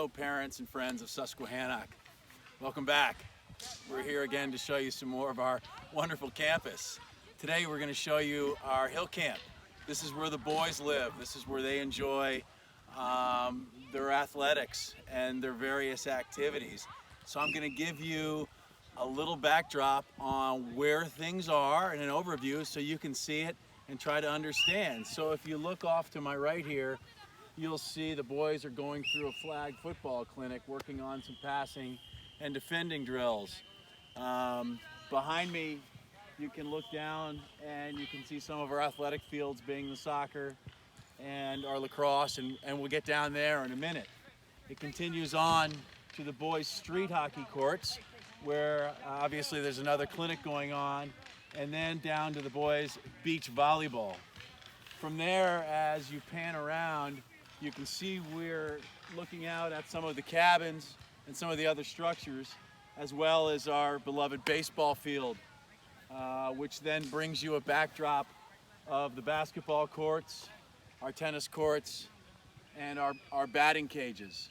Hello parents and friends of Susquehannock. Welcome back. We're here again to show you some more of our wonderful campus. Today we're going to show you our hill camp. This is where the boys live. This is where they enjoy their athletics and their various activities. So I'm going to give you a little backdrop on where things are and an overview so you can see it and try to understand. So if you look off to my right here, you'll see the boys are going through a flag football clinic working on some passing and defending drills. Behind me you can look down and you can see some of our athletic fields being the soccer and our lacrosse, and we'll get down there in a minute. It continues on to the boys' street hockey courts where obviously there's another clinic going on, and then down to the boys' beach volleyball. From there, as you pan around, you can see we're looking out at some of the cabins and some of the other structures, as well as our beloved baseball field, which then brings you a backdrop of the basketball courts, our tennis courts, and our batting cages.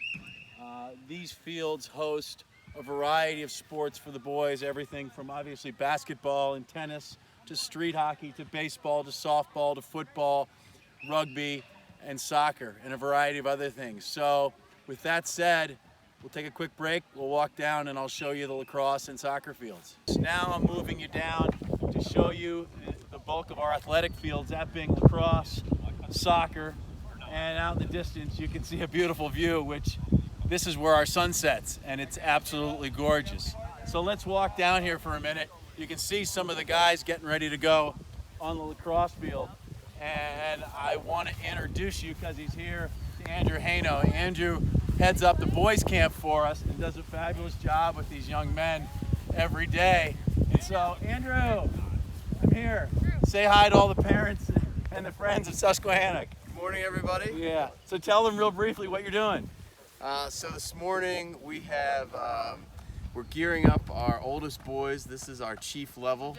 These fields host a variety of sports for the boys, everything from obviously basketball and tennis to street hockey to baseball to softball to football, rugby, and soccer, and a variety of other things. So with that said, we'll take a quick break, we'll walk down, and I'll show you the lacrosse and soccer fields. Now I'm moving you down to show you the bulk of our athletic fields, that being lacrosse, soccer, and out in the distance you can see a beautiful view, which this is where our sun sets, and it's absolutely gorgeous. So let's walk down here for a minute. You can see some of the guys getting ready to go on the lacrosse field. And I want to introduce you, because he's here, to Andrew Hano. Andrew heads up the boys camp for us and does a fabulous job with these young men every day. And so, Andrew, I'm here. Say hi to all the parents and the friends of Susquehannock. Good morning, everybody. Yeah, so tell them real briefly what you're doing. So this morning we have, we're gearing up our oldest boys. This is our chief level.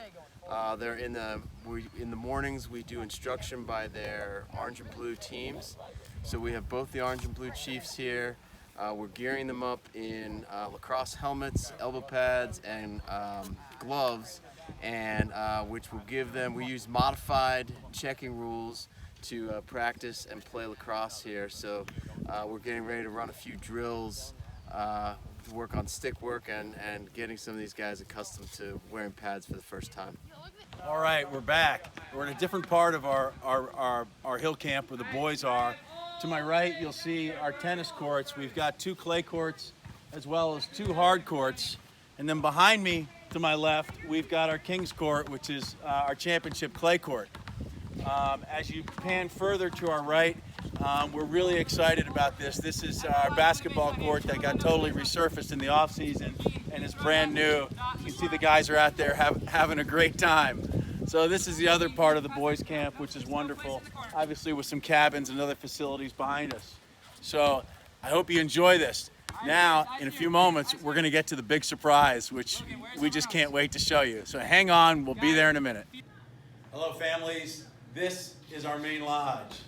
They're in the mornings we do instruction by their orange and blue teams. So we have both the orange and blue chiefs here. We're gearing them up in lacrosse helmets, elbow pads, and gloves, and which will give them, we use modified checking rules to practice and play lacrosse here. So we're getting ready to run a few drills to work on stick work and getting some of these guys accustomed to wearing pads for the first time. All right, we're back. We're in a different part of our hill camp where the boys are. To my right, you'll see our tennis courts. We've got 2 clay courts as well as 2 hard courts. And then behind me, to my left, we've got our Kings Court, which is our championship clay court. As you pan further to our right, we're really excited about this. This is our basketball court that got totally resurfaced in the off season and is brand new. You can see the guys are out there having a great time. So this is the other part of the boys camp, which is wonderful, obviously with some cabins and other facilities behind us. So I hope you enjoy this. Now, in a few moments, we're going to get to the big surprise, which we just can't wait to show you. So hang on, we'll be there in a minute. Hello families, this is our main lodge.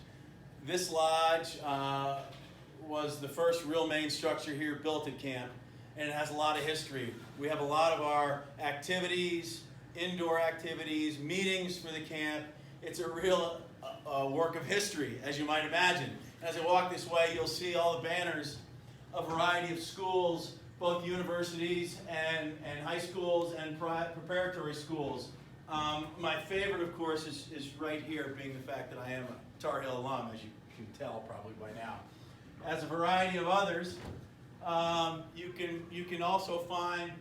This lodge was the first real main structure here built at camp, and it has a lot of history. We have a lot of our activities, indoor activities, meetings for the camp. It's a real work of history, as you might imagine. As I walk this way, you'll see all the banners of a variety of schools, both universities and high schools and preparatory schools. My favorite, of course, is right here, being the fact that I am a Tar Heel alum, as you can tell probably by now. As a variety of others, you can also find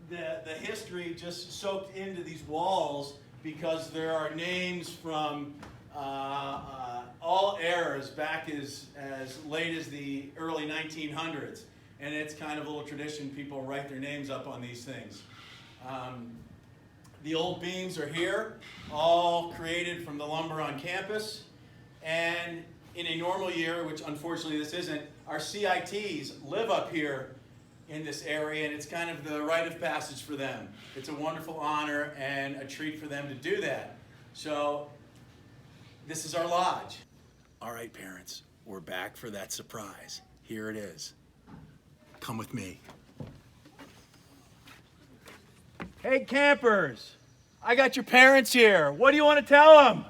the history just soaked into these walls, because there are names from all eras back as late as the early 1900s, and it's kind of a little tradition. People write their names up on these things. The old beams are here, all created from the lumber on campus, and in a normal year, which unfortunately this isn't, our CITs live up here in this area, and it's kind of the rite of passage for them. It's a wonderful honor and a treat for them to do that. So this is our lodge. All right, parents, we're back for that surprise. Here it is. Come with me. Hey campers, I got your parents here. What do you want to tell them?